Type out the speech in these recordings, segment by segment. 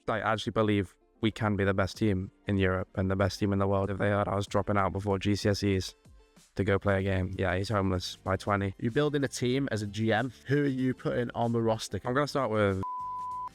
I actually believe we can be the best team in Europe and the best team in the world. If they heard I was dropping out before GCSEs to go play a game, yeah, he's homeless by 20. You're building a team as a GM. Who are you putting on the roster? I'm going to start with...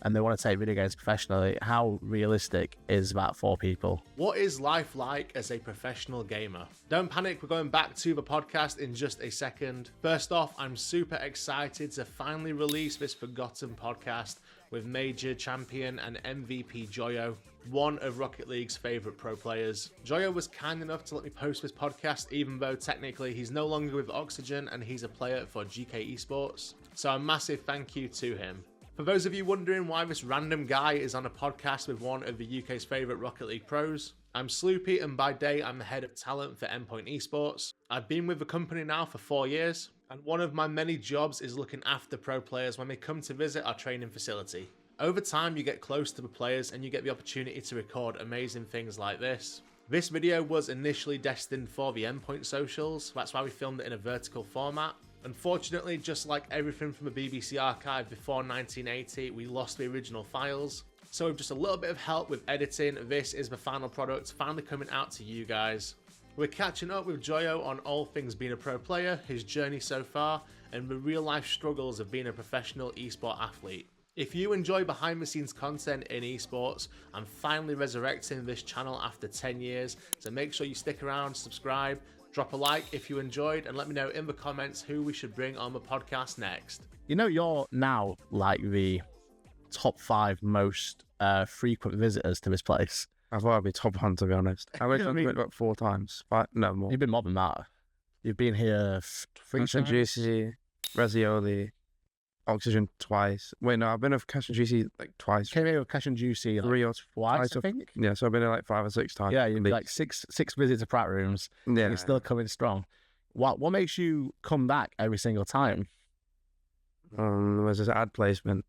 And they want to take video games professionally. How realistic is that for people? What is life like as a professional gamer? Don't panic, we're going back to the podcast in just a second. First off, I'm super excited to finally release this forgotten podcast with Major Champion and MVP Joyo, one of Rocket League's favourite pro players. Joyo was kind enough to let me post this podcast, even though technically he's no longer with Oxygen and he's a player for KCorp. So a massive thank you to him. For those of you wondering why this random guy is on a podcast with one of the UK's favourite Rocket League pros, I'm Sloopy, and by day I'm the head of talent for Endpoint Esports. I've been with the company now for 4 years, and one of my many jobs is looking after pro players when they come to visit our training facility. Over time you get close to the players and you get the opportunity to record amazing things like this. This video was initially destined for the Endpoint socials, that's why we filmed it in a vertical format. Unfortunately, just like everything from the BBC archive before 1980, we lost the original files. So with just a little bit of help with editing, this is the final product finally coming out to you guys. We're catching up with Joyo on all things being a pro player, his journey so far, and the real life struggles of being a professional esport athlete. If you enjoy behind the scenes content in esports, I'm finally resurrecting this channel after 10 years, so make sure you stick around, subscribe, drop a like if you enjoyed, and let me know in the comments who we should bring on the podcast next. You know, you're now like the top 5 most frequent visitors to this place. I thought I'd be top 1, to be honest. I went about 4 times. 5, no, more. You've been more than that. You've been here 3 times. Juicy, Resioli, Oxygen twice. Wait, no, I've been with Cash and Juicy like twice. Came here with Cash and Juicy like 3 or twice, I think. Yeah, so I've been here like 5 or 6 times. Yeah, you've like six visits to Pratt Rooms. Yeah. You're still coming strong. What makes you come back every single time? Was this ad placement?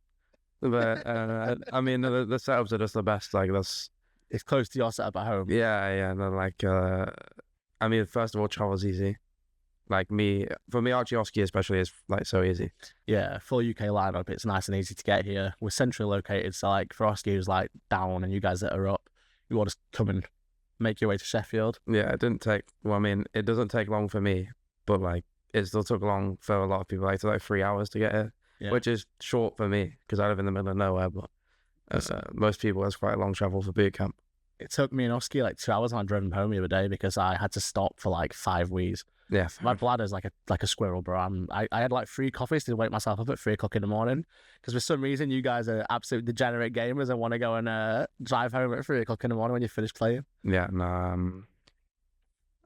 But I mean, the setups are just the best. Like that's, it's close to your setup at home. Yeah. Like, I mean, first of all, travel's easy. Like for me, Archioski especially is like so easy. Yeah, full UK lineup. It's nice and easy to get here. We're centrally located, so like for Oski who's like down and you guys that are up, you want to come and make your way to Sheffield. Yeah, it didn't take. Well, I mean, it doesn't take long for me, but like it still took long for a lot of people. Like it took like 3 hours to get here, which is short for me because I live in the middle of nowhere. But most people, it's quite a long travel for boot camp. It took me and Oski like 2 hours, and I drove him home the other day because I had to stop for like 5 weeks. Yeah, my bladder's like a squirrel, bro. I had like 3 coffees to wake myself up at 3 o'clock in the morning because for some reason you guys are absolute degenerate gamers and want to go and drive home at 3 o'clock in the morning when you finish playing. Yeah, no.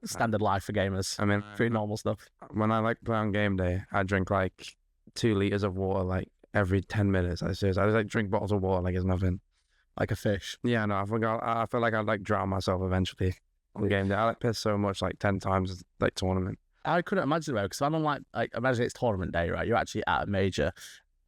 Standard life for gamers. I mean, pretty normal stuff. When I like play on game day, I drink like 2 liters of water like every 10 minutes. I just like drink bottles of water like it's nothing. Like a fish. Yeah, no, I feel like I'd like drown myself eventually. On game day, I like piss so much like 10 times like tournament. I couldn't imagine though, because I'm on like imagine it's tournament day, right? You're actually at a major,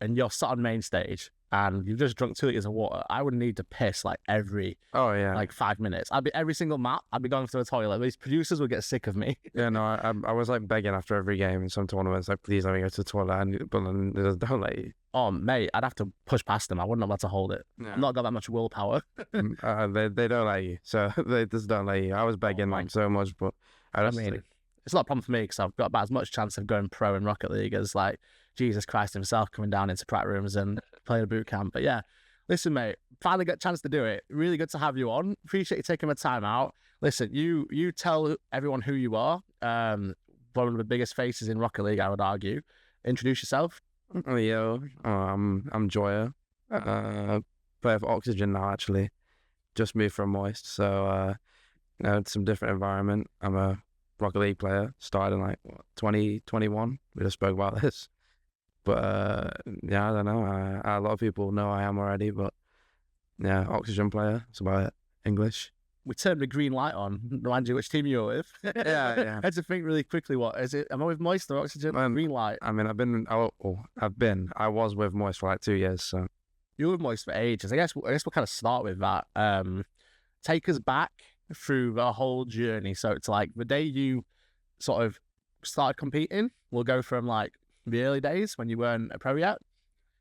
and you're sat on main stage, and you've just drunk 2 liters of water. I would need to piss like every 5 minutes. I'd be every single map. I'd be going to the toilet. These producers would get sick of me. Yeah, no, I was like begging after every game in some tournaments, like please let me go to the toilet, but then they just don't let you. Oh mate, I'd have to push past them. I wouldn't know how to hold it. Yeah. I've not got that much willpower. They don't let you, so they just don't let you. I was begging like so much, but I mean, it's not a problem for me because I've got about as much chance of going pro in Rocket League as like Jesus Christ himself coming down into Pratt Rooms and playing a boot camp. But yeah, listen, mate, finally got a chance to do it. Really good to have you on. Appreciate you taking the time out. Listen, you tell everyone who you are. One of the biggest faces in Rocket League, I would argue. Introduce yourself. Yo, I'm Joyo. Play for Oxygen now, actually. Just moved from Moist, so it's some different environment. I'm a Rocket League player. Started in like 2021. We just spoke about this, but yeah, I don't know. A lot of people know I am already, but yeah, Oxygen player. That's about it. English. We turned the green light on. Remind you which team you're with. Yeah. I had to think really quickly. What is it? Am I with Moist or Oxygen? Green light. I mean, I was with Moist for like 2 years. So you were with Moist for ages. I guess we'll kind of start with that. Take us back through the whole journey. So it's like the day you sort of started competing. We'll go from like the early days when you weren't a pro yet,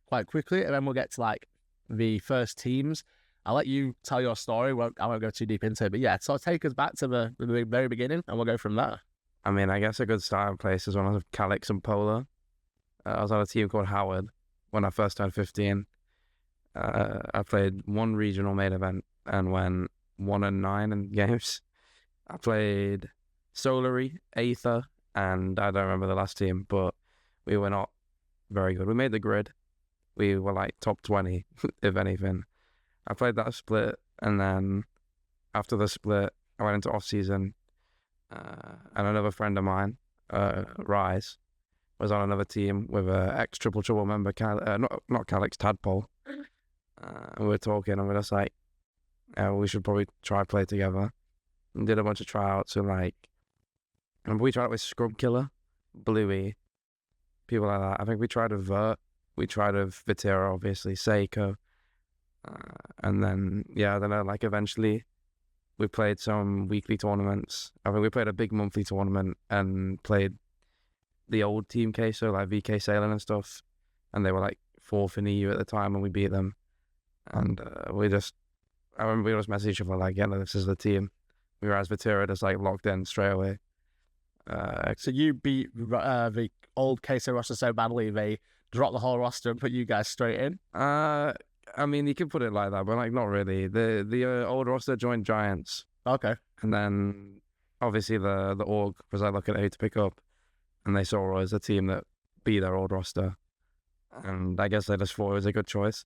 quite quickly, and then we'll get to like the first teams. I'll let you tell your story. I won't go too deep into it, but yeah, so take us back to the very beginning, and we'll go from there. I mean, I guess a good starting place is when I was with Calix and Polar. I was on a team called Howard when I first turned 15. I played one regional main event and went 1-9 in games. I played Solary, Aether, and I don't remember the last team, but we were not very good. We made the grid. We were like top 20, if anything. I played that split, and then after the split, I went into off-season, and another friend of mine, Rise, was on another team with an ex-Triple Trouble member, not Calix, Tadpole. And we were talking, and we were just like, we should probably try play together. And did a bunch of tryouts, and we tried it with Scrub Killer, Bluey, people like that. I think we tried with Vert. We tried with Vitera, obviously, Seiko. And then, I don't know, like eventually we played some weekly tournaments. I think we played a big monthly tournament and played the old Team Queso, like VK Sailing and stuff. And they were like 4th in EU at the time, and we beat them. And I remember we just messaged each other like, this is the team. Whereas Vitera just like locked in straight away. So you beat the old Queso roster so badly they dropped the whole roster and put you guys straight in? I mean, you could put it like that, but like not really. The old roster joined Giants. Okay. And then obviously the org was like looking at who to pick up, and they saw us as a team that beat their old roster. And I guess they just thought it was a good choice.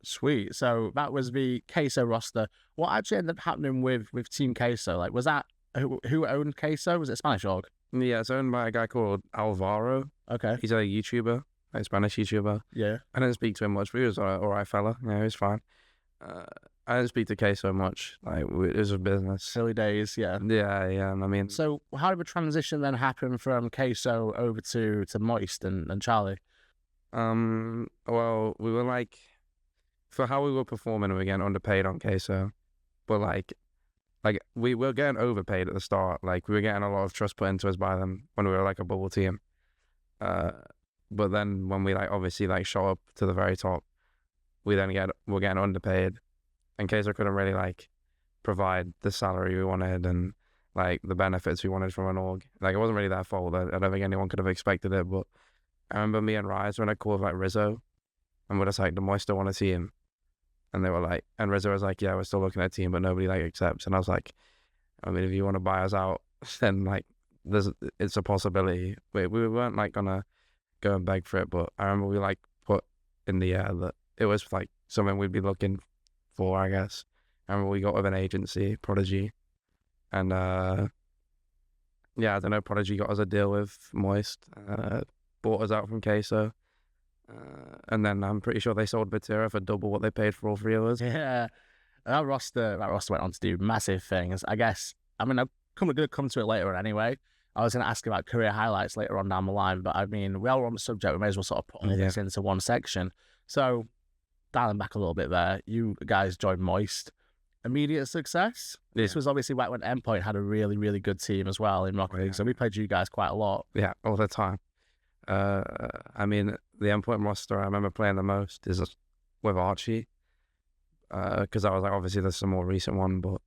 Sweet. So that was the Queso roster. What actually ended up happening with Team Queso? Like, was that who owned Queso? Was it Spanish org? Yeah, it's owned by a guy called Alvaro. Okay. He's a YouTuber, a Spanish YouTuber. Yeah. I didn't speak to him much, but he was an alright fella. Yeah, he was fine. I didn't speak to Queso much. Like, it was a business. Early days, yeah. Yeah. I mean, so how did the transition then happen from Queso over to Moist and Charlie? Well, we were like, for how we were performing, we were getting underpaid on Queso, but like we were getting overpaid at the start. Like, we were getting a lot of trust put into us by them when we were like a bubble team. But then when we like obviously like shot up to the very top, we're getting underpaid, and Queso couldn't really like provide the salary we wanted and like the benefits we wanted from an org. Like, it wasn't really their fault. I don't think anyone could have expected it, but I remember me and Rise when I called like Rizzo, and we're just like, the Moist still want a team. And they were like, and Rizzo was like, yeah, we're still looking at a team, but nobody like accepts. And I was like, I mean, if you want to buy us out, then like, it's a possibility. We weren't like gonna go and beg for it, but I remember we like put in the air that it was like something we'd be looking for, I guess. I remember we got with an agency, Prodigy, and I don't know, Prodigy got us a deal with Moist, bought us out from Queso. And then I'm pretty sure they sold Vitera for double what they paid for all 3 of us. Yeah, that roster went on to do massive things. I guess, I mean, I'm going to come to it later on anyway. I was going to ask about career highlights later on down the line, but I mean, we are on the subject. We may as well sort of put all this into one section. So, dialing back a little bit there, you guys joined Moist. Immediate success? Yeah. This was obviously right when Endpoint had a really, really good team as well in Rocket League, so we played you guys quite a lot. Yeah, all the time. I mean, the Endpoint roster I remember playing the most is with Archie, because I was like, obviously there's some more recent one, but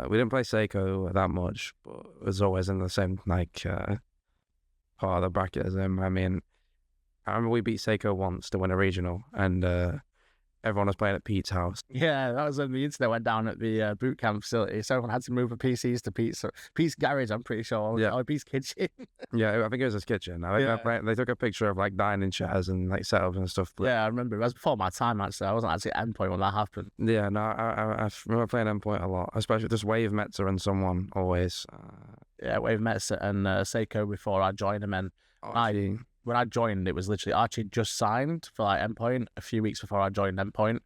we didn't play Seiko that much, but it was always in the same like part of the bracket as him. I mean, I remember we beat Seiko once to win a regional, and everyone was playing at Pete's house. Yeah, that was when the internet went down at the boot camp facility. So everyone had to move the PCs to Pete's garage, I'm pretty sure. Yeah. Or Pete's kitchen. Yeah, I think it was his kitchen. They took a picture of like dining chairs and like setups and stuff. But... yeah, I remember. It was before my time, actually. I wasn't actually at Endpoint when that happened. Yeah, no, I remember playing Endpoint a lot, especially just Wave Metza and someone always. Yeah, Wave Metza and Seiko before I joined him. And when I joined, it was literally Archie just signed for like Endpoint a few weeks before I joined Endpoint.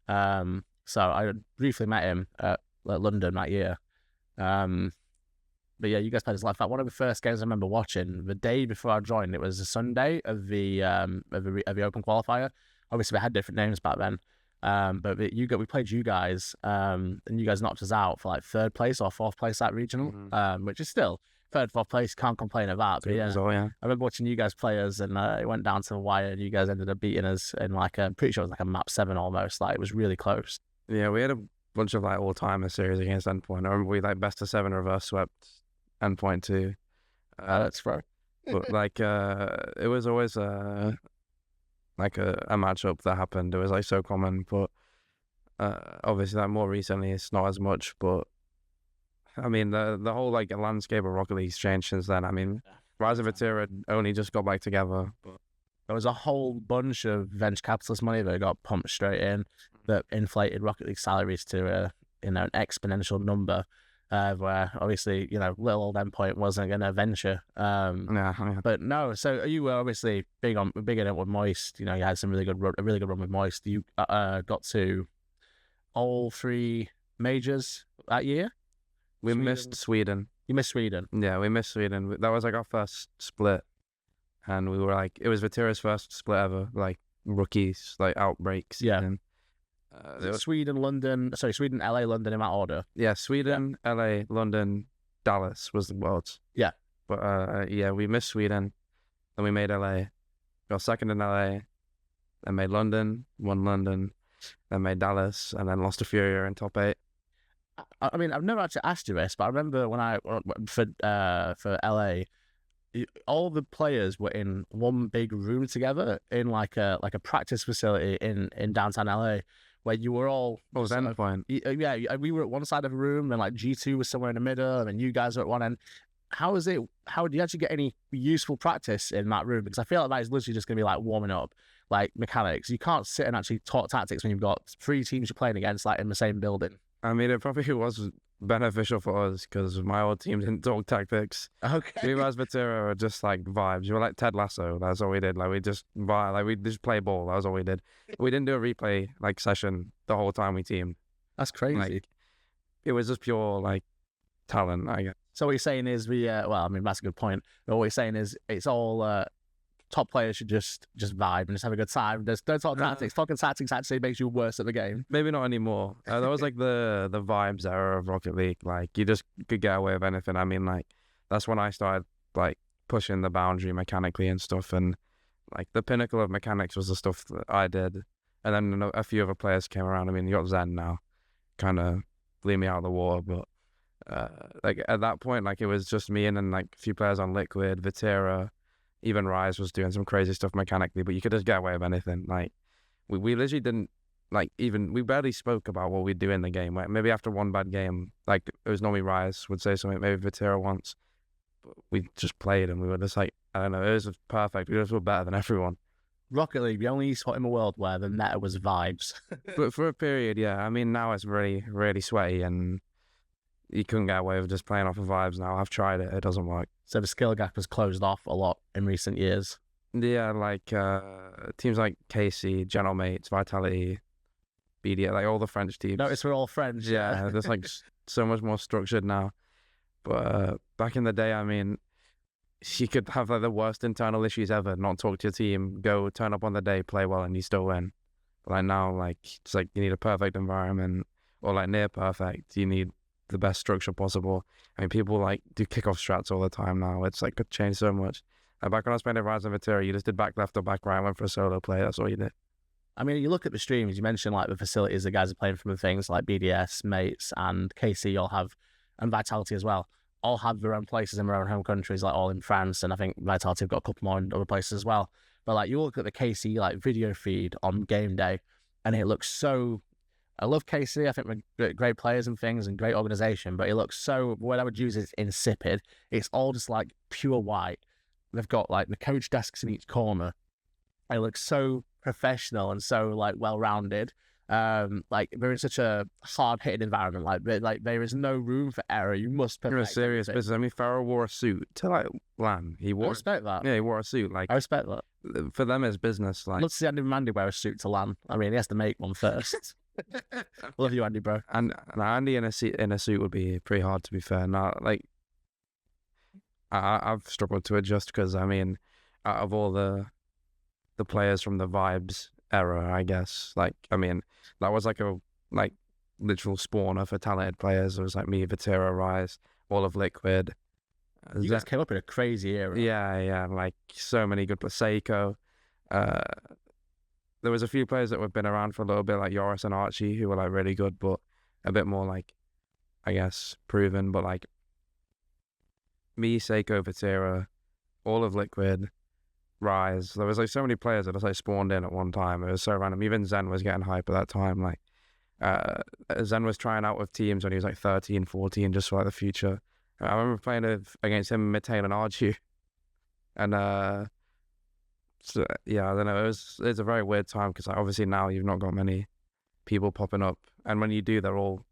So I briefly met him at London that year. But yeah, you guys played his life. In fact, one of the first games I remember watching, the day before I joined, it was a Sunday of the Open qualifier. Obviously, we had different names back then. But we played you guys, and you guys knocked us out for like 3rd place or 4th place at regional, which is still third, fourth place, can't complain of that. But yeah, So, yeah. I remember watching you guys play us, and it went down to the wire, and you guys ended up beating us in like I'm pretty sure it was like a map 7 almost. Like it was really close. Yeah, we had a bunch of like all-timer series against Endpoint. I remember we like best of 7 reverse swept Endpoint too. That's fair. But like it was always like a matchup that happened. It was like so common, but obviously like more recently it's not as much. But I mean the whole like landscape of Rocket League's changed since then. I mean, Rise of Vatira only just got back together, but There was a whole bunch of venture capitalist money that got pumped straight in that inflated Rocket League salaries to an exponential number. Where obviously, little old Endpoint wasn't going to venture. yeah. But no, so you were obviously big in it with Moist. You had some a really good run with Moist. You got to all 3 majors that year. We missed Sweden. You missed Sweden. Yeah, we missed Sweden. That was like our first split, and we were like, it was Vatira's first split ever, like rookies, like outbreaks. Yeah. And, Sweden, LA, London in that order. yeah, Sweden, LA, London, Dallas was the worlds. Yeah. But yeah, we missed Sweden, then we made LA, got second in LA, then made London, won London, then made Dallas, and then lost to Furia in top 8. I mean, I've never actually asked you this, but I remember when for LA, all the players were in one big room together in like a practice facility in downtown LA, where you were all. What was Endpoint? Yeah, we were at one side of the room, and like G2 was somewhere in the middle, and then you guys were at one end. How did you actually get any useful practice in that room? Because I feel like that is literally just going to be like warming up, like mechanics. You can't sit and actually talk tactics when you've got 3 teams you're playing against, like in the same building. I mean, it probably was beneficial for us because my old team didn't talk tactics. Okay. We as Vatira were just like vibes. We were like Ted Lasso. That's all we did. Like we just vibe. Like we just play ball. That was all we did. We didn't do a replay like session the whole time we teamed. That's crazy. Like it was just pure like talent, I guess. So what you're saying is that's a good point. But what you're saying is it's all top players should just vibe and just have a good time. Just don't talk tactics. Talking tactics actually makes you worse at the game. Maybe not anymore. That was like the vibes era of Rocket League. Like you just could get away with anything. I mean, like that's when I started like pushing the boundary mechanically and stuff. And like the pinnacle of mechanics was the stuff that I did. And then a few other players came around. I mean, you got Zen now, kind of blew me out of the water. But like at that point, like it was just me and then like a few players on Liquid, Vatira. Even Rise was doing some crazy stuff mechanically, but you could just get away with anything. Like we literally didn't we barely spoke about what we'd do in the game. Like maybe after one bad game, like it was normally Rise would say something, maybe Vatira once, but we just played and we were just like, I don't know, it was perfect. We just were better than everyone. Rocket League, the only spot in the world where the meta was vibes. But for a period, yeah. I mean, now it's really, really sweaty and you couldn't get away with just playing off of vibes now. I've tried it. It doesn't work. So the skill gap has closed off a lot in recent years. Yeah, like teams like KC, General Mates, Vitality, BDA, like all the French teams. Notice we're all friends. Yeah, there's like so much more structured now. But back in the day, I mean, you could have like the worst internal issues ever, not talk to your team, go turn up on the day, play well, and you still win. But like now, like it's like you need a perfect environment or like near perfect. You need the best structure possible. I mean, people like do kickoff strats all the time now. It's like could change so much. Back when I was playing Rise and Vatira, you just did back left or back right, went for a solo play. That's all you did. I mean, you look at the streams, you mentioned like the facilities the guys are playing from, the things like BDS, Mates, and KC all have, and Vitality as well, all have their own places in their own home countries, like all in France, and I think Vitality have got a couple more in other places as well. But like you look at the KC like video feed on game day, and it looks so. I love KC. I think we're great players and things and great organization, but it looks so. What I would use is insipid. It's all just like pure white. They've got like the coach desks in each corner. It looks so professional and so like well-rounded. Like they're in such a hard-hitting environment. Like there is no room for error. You must perfect. You're a serious business. I mean, Farrell wore a suit to like LAN. I respect that. Yeah, he wore a suit. Like I respect that. For them, it's business. Like I'd love to see Andy Mandy wear a suit to LAN. I mean, he has to make one first. Love you, Andy, bro. And Andy in a suit would be pretty hard, to be fair. Not like I've struggled to adjust because I mean, out of all the players from the Vibes era, I guess, like I mean, that was like a literal spawner for talented players. It was like me, Vatira, Rise, all of Liquid, You guys came up in a crazy era. Yeah, like so many good players. Seiko. There was a few players that have been around for a little bit, like Yoris and Archie, who were like really good, but a bit more like, I guess, proven. But like me, Seiko, Vatira, all of Liquid, Rise. There was like so many players that just like spawned in at one time. It was so random. Even Zen was getting hype at that time. Like Zen was trying out with teams when he was like 13, 14, just for like the future. I remember playing against him, Mittain and Archie. And so, yeah, I don't know. It's a very weird time because like, obviously now you've not got many people popping up, and when you do, they're all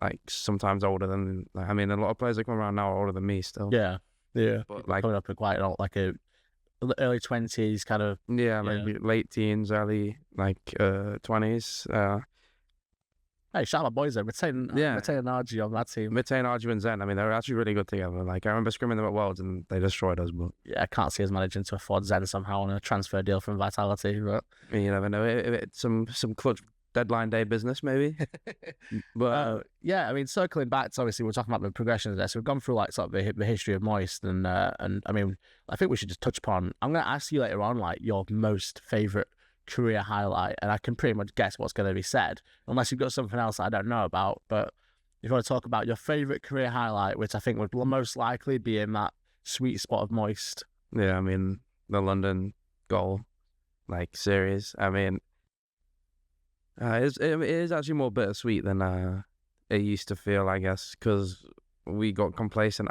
like sometimes older than. Like, I mean, a lot of players that come around now are older than me still. Yeah. But like coming up at quite like a early 20s kind of. yeah, maybe late teens, early like 20s. Hey, shout out my boys there. Mittain and Archie on that team. Mittain, Arju, and Zen. I mean, they were actually really good together. Like I remember scrimming them at Worlds and they destroyed us. But yeah, I can't see us managing to afford Zen somehow on a transfer deal from Vitality. But you never know. It's some clutch deadline day business maybe. But yeah, I mean, circling back to obviously we're talking about the progressions there. So we've gone through like sort of the history of Moist and I mean, I think we should just touch upon. I'm going to ask you later on like your most favorite career highlight, and I can pretty much guess what's going to be said, unless you've got something else I don't know about. But if you want to talk about your favorite career highlight, which I think would most likely be in that sweet spot of Moist. Yeah, I mean the London goal, like series. I mean, it is actually more bittersweet than it used to feel, I guess, because we got complacent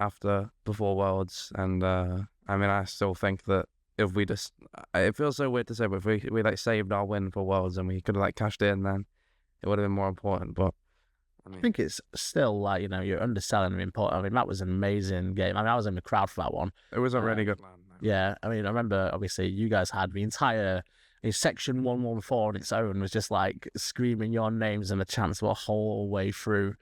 before Worlds, and I mean I still think that if we just, it feels so weird to say, but if we like saved our win for Worlds and we could have like cashed in, then it would have been more important. But I think it's still like, you know, you're underselling the important. I mean, that was an amazing game. I mean, I was in the crowd for that one. It was a really good land. Yeah, I mean, I remember obviously you guys had the entire section 114 on its own was just like screaming your names and the chants the whole way through.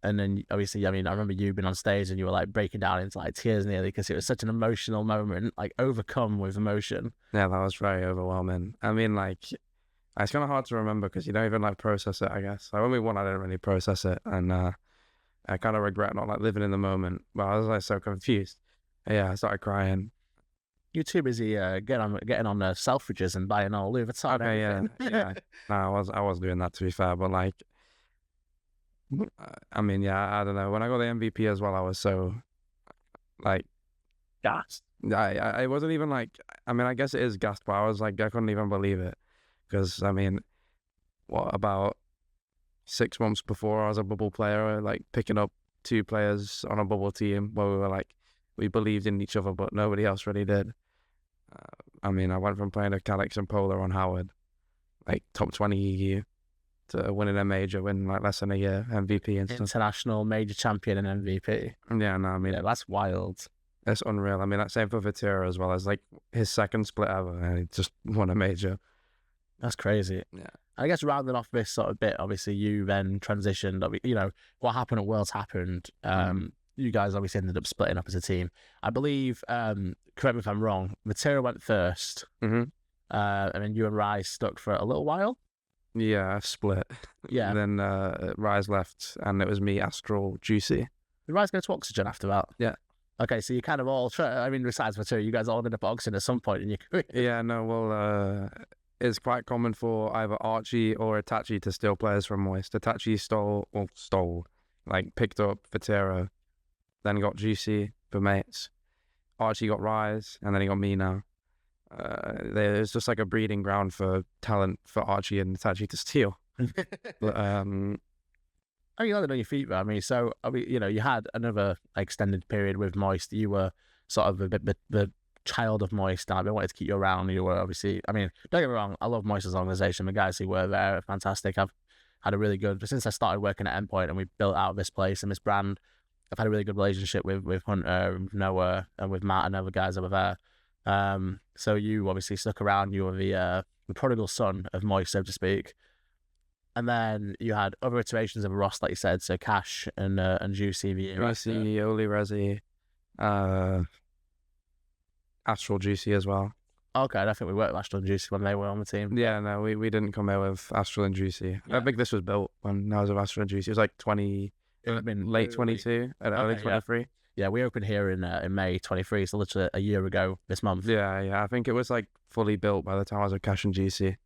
And then obviously, I mean, I remember you being on stage and you were like breaking down into like tears nearly because it was such an emotional moment, like overcome with emotion. Yeah, that was very overwhelming. I mean, like, it's kind of hard to remember because you don't even like process it, I guess. Like when we won, I didn't really process it, and I kind of regret not like living in the moment. But I was like so confused. Yeah, I started crying. You're too busy getting on Selfridges and buying all Louis Vuitton. Okay, yeah. No, I was doing that, to be fair, but like, I mean, yeah, I don't know. When I got the MVP as well, I was so like gassed. I wasn't even like, I mean, I guess it is gassed, but I was like, I couldn't even believe it because I mean, what about 6 months before I was a bubble player, like picking up 2 players on a bubble team where we were like, we believed in each other, but nobody else really did. I mean, I went from playing a Calix and Polar on Howard, like top 20 EU, to winning a major, win like less than a year, MVP and stuff. International major champion and MVP. Yeah, no, I mean, yeah, that's wild. It's unreal. I mean, that's same for Vatira as well. As like his second split ever, and he just won a major. That's crazy. Yeah. I guess rounding off this sort of bit, obviously you then transitioned. You know, what happened at Worlds happened. You guys obviously ended up splitting up as a team. I believe, correct me if I'm wrong, Vatira went first. And then you and Rise stuck for a little while. Yeah, split. Yeah. And then Rise left, and it was me, Astral, Juicy. Did Rise go to Oxygen after that? Yeah. Okay, so you kind of all, I mean, besides Vatira, you guys all ended up at Oxygen at some point in your career. Yeah, no, well, it's quite common for either Archie or Itachi to steal players from Moist. Itachi picked up Vatira, then got Juicy for mates. Archie got Rise, and then he got me now. There's just like a breeding ground for talent for Archie and Itachi to steal. But I mean, you landed on your feet, though. I mean, so I mean, you know, you had another extended period with Moist. You were sort of the child of Moist. I wanted to keep you around. You were obviously, I mean, don't get me wrong, I love Moist as an organisation. The guys who were there are fantastic. I've had a really good, since I started working at Endpoint and we built out this place and this brand, I've had a really good relationship with Hunter, with Noah, and with Matt and other guys over there. So you obviously stuck around. You were the prodigal son of Moist, so to speak. And then you had other iterations of a roster, like you said, so Cash and Juicy. Juicy, Oli Resi, Astral Juicy as well. Okay, I don't think we worked with Astral and Juicy when they were on the team. Yeah, no, we didn't come here with Astral and Juicy. Yeah. I think this was built when I was with Astral and Juicy. It was like late 22 and early 23. Yeah, we opened here in May 23, so literally a year ago this month. Yeah. I think it was like fully built by the time I was at Cash and GC.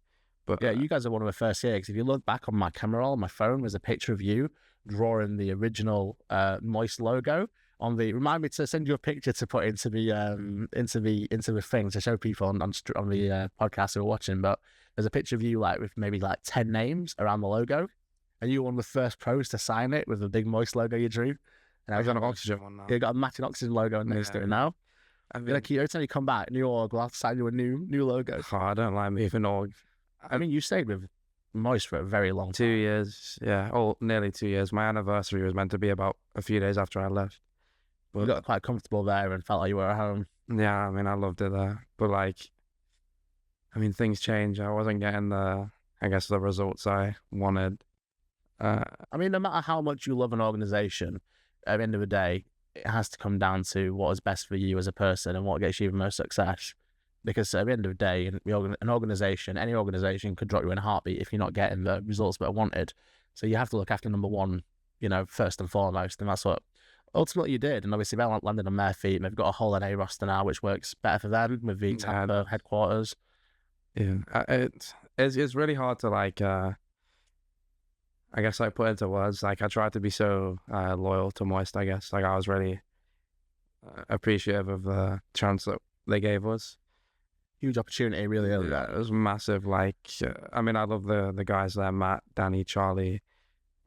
But Yeah, you guys are one of the first here, because if you look back on my camera roll on my phone, there's a picture of you drawing the original Moist logo on the. Remind me to send you a picture to put into the thing to show people on the podcast who are watching. But there's a picture of you like with maybe like 10 names around the logo, and you were one of the first pros to sign it with the big Moist logo you drew. And I've got an Oxygen one now. You got a matching Oxygen logo next to it now. I Every time you come back, New Org will have to sign you a new logo. Oh, I don't like moving org. I mean, you stayed with Moist for a very long time. 2 years, yeah. Oh, nearly 2 years. My anniversary was meant to be about a few days after I left. You But got quite comfortable there and felt like you were at home. yeah, I mean, I loved it there. But like, I mean, things change. I wasn't getting the results I wanted. I mean, no matter how much you love an organization, at the end of the day, it has to come down to what is best for you as a person and what gets you the most success. Because at the end of the day, an organization, any organization could drop you in a heartbeat if you're not getting the results that are wanted. So you have to look after number one, first and foremost. And that's what ultimately you did. And obviously they landed on their feet. They've got a whole NA roster now, which works better for them with the Tampa headquarters. Yeah, it's really hard to like, I guess like put into words. Like I tried to be so loyal to Moist, I guess. Like I was really appreciative of the chance that they gave us. Huge opportunity, really. Yeah, it was massive. Like, I mean, I love the guys there: Matt, Danny, Charlie,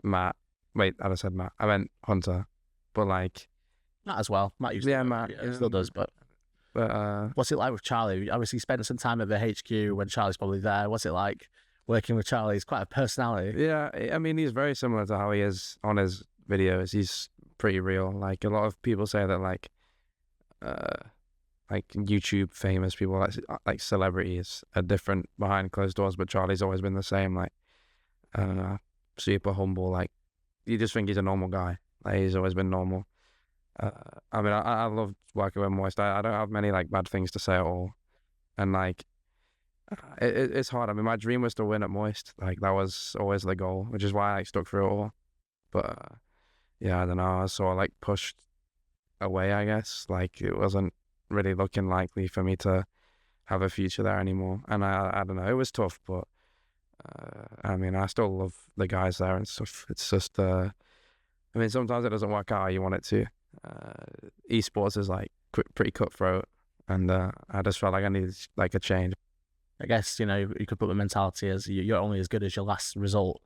Matt. Wait, I just said Matt. I meant Hunter. But like, Matt as well. Matt used to Matt. Yeah, still does. But what's it like with Charlie? Obviously, you spent some time at the HQ when Charlie's probably there. What's it like working with Charlie? He's quite a personality. Yeah, I mean, he's very similar to how he is on his videos. He's pretty real. Like a lot of people say that like YouTube famous people, like celebrities, are different behind closed doors, but Charlie's always been the same. Like, I don't know, super humble. Like, you just think he's a normal guy. Like, he's always been normal. I mean, I love working with Moist. I don't have many like bad things to say at all, and like, it's hard. I mean, my dream was to win at Moist. Like, that was always the goal, which is why I stuck through it all. But yeah, I don't know. I was sort of like pushed away, I guess. Like, it wasn't really looking likely for me to have a future there anymore, and I don't know, it was tough, but I mean, I still love the guys there and stuff. It's just I mean, sometimes it doesn't work out how you want it to. Esports is like pretty cutthroat, and I just felt like I needed like a change. I guess you could put the mentality as you're only as good as your last result.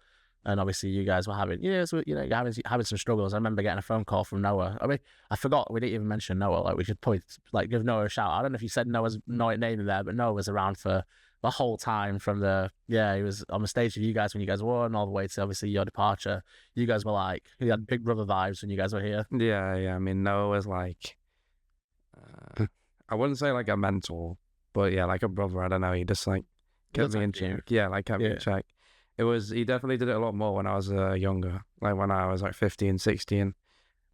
And obviously, you guys were having, having some struggles. I remember getting a phone call from Noah. I mean, I forgot we didn't even mention Noah. Like, we should probably give Noah a shout. I don't know if you said Noah's name in there, but Noah was around for the whole time from he was on the stage with you guys when you guys won, all the way to obviously your departure. You guys were like, he had big brother vibes when you guys were here. Yeah. I mean, Noah was like, I wouldn't say like a mentor, but yeah, like a brother. I don't know. He just like kept me in check. Yeah, like kept me in check. He definitely did it a lot more when I was younger, like when I was like 15, 16.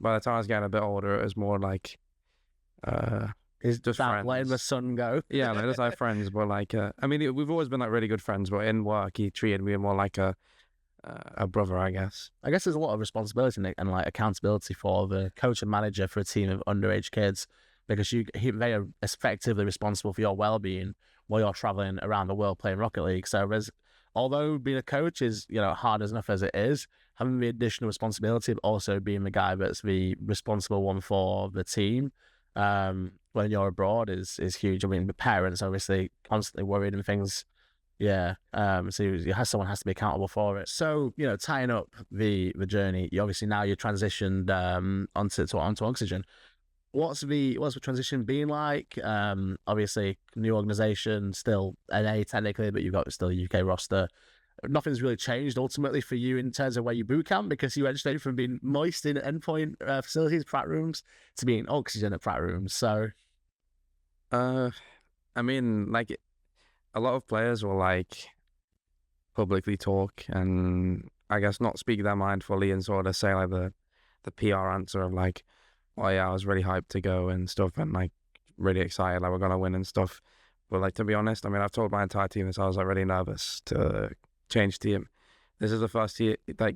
By the time I was getting a bit older, it was more like, Is just that friends. letting the sun go? Yeah, like just like friends, but like, I mean, we've always been like really good friends, but in work, he treated me more like a brother, I guess. I guess there's a lot of responsibility and like accountability for the coach and manager for a team of underage kids, because they are effectively responsible for your well-being while you're traveling around the world playing Rocket League. So although being a coach is, hard enough as it is, having the additional responsibility of also being the guy that's the responsible one for the team when you're abroad is huge. I mean, the parents obviously constantly worried and things. Yeah. So someone has to be accountable for it. So, tying up the journey, you're transitioned onto Oxygen. What's the transition been like? Obviously, new organization, still NA technically, but you've got still a UK roster. Nothing's really changed ultimately for you in terms of where you boot camp, because you went straight from being Moist in Endpoint facilities, Pratt rooms, to being Oxygen at Pratt rooms. So, I mean, like, a lot of players will like publicly talk and I guess not speak their mind fully and sort of say like the PR answer of like, oh yeah, I was really hyped to go and stuff, and like really excited, like we're gonna win and stuff. But like, to be honest, I mean, I've told my entire team this. I was like really nervous to change team. This is the first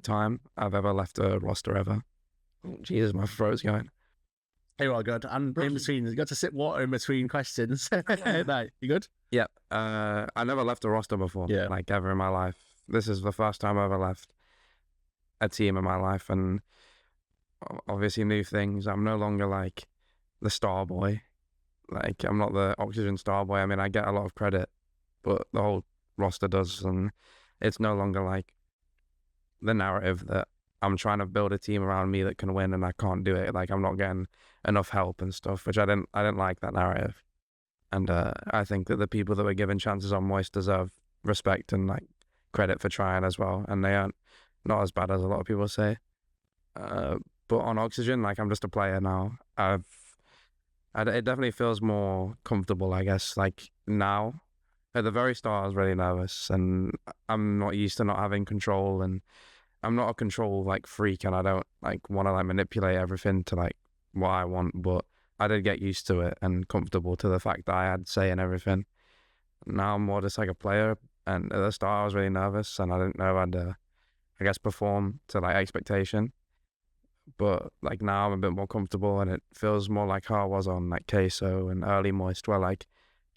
time I've ever left a roster ever. Oh, Jesus, my throat's going. You're all good. And in between, you got to sip water in between questions. No, you good? Yeah. I never left a roster before. Yeah. Like ever in my life. This is the first time I ever left a team in my life, and obviously new things. I'm no longer like the star boy. Like I'm not the Oxygen star boy. I mean, I get a lot of credit, but the whole roster does, and it's no longer like the narrative that I'm trying to build a team around me that can win and I can't do it. Like I'm not getting enough help and stuff, which I didn't like that narrative. And I think that the people that were given chances on Moist deserve respect and like credit for trying as well. And they aren't not as bad as a lot of people say. But on Oxygen, like I'm just a player now. It definitely feels more comfortable, I guess. Like now, at the very start, I was really nervous, and I'm not used to not having control, and I'm not a control like freak, and I don't like want to like manipulate everything to like what I want. But I did get used to it and comfortable to the fact that I had say in everything. Now I'm more just like a player, and at the start I was really nervous, and I didn't know I'd, I guess, perform to like expectation. But like now I'm a bit more comfortable, and it feels more like how I was on like KSO and early Moist, where like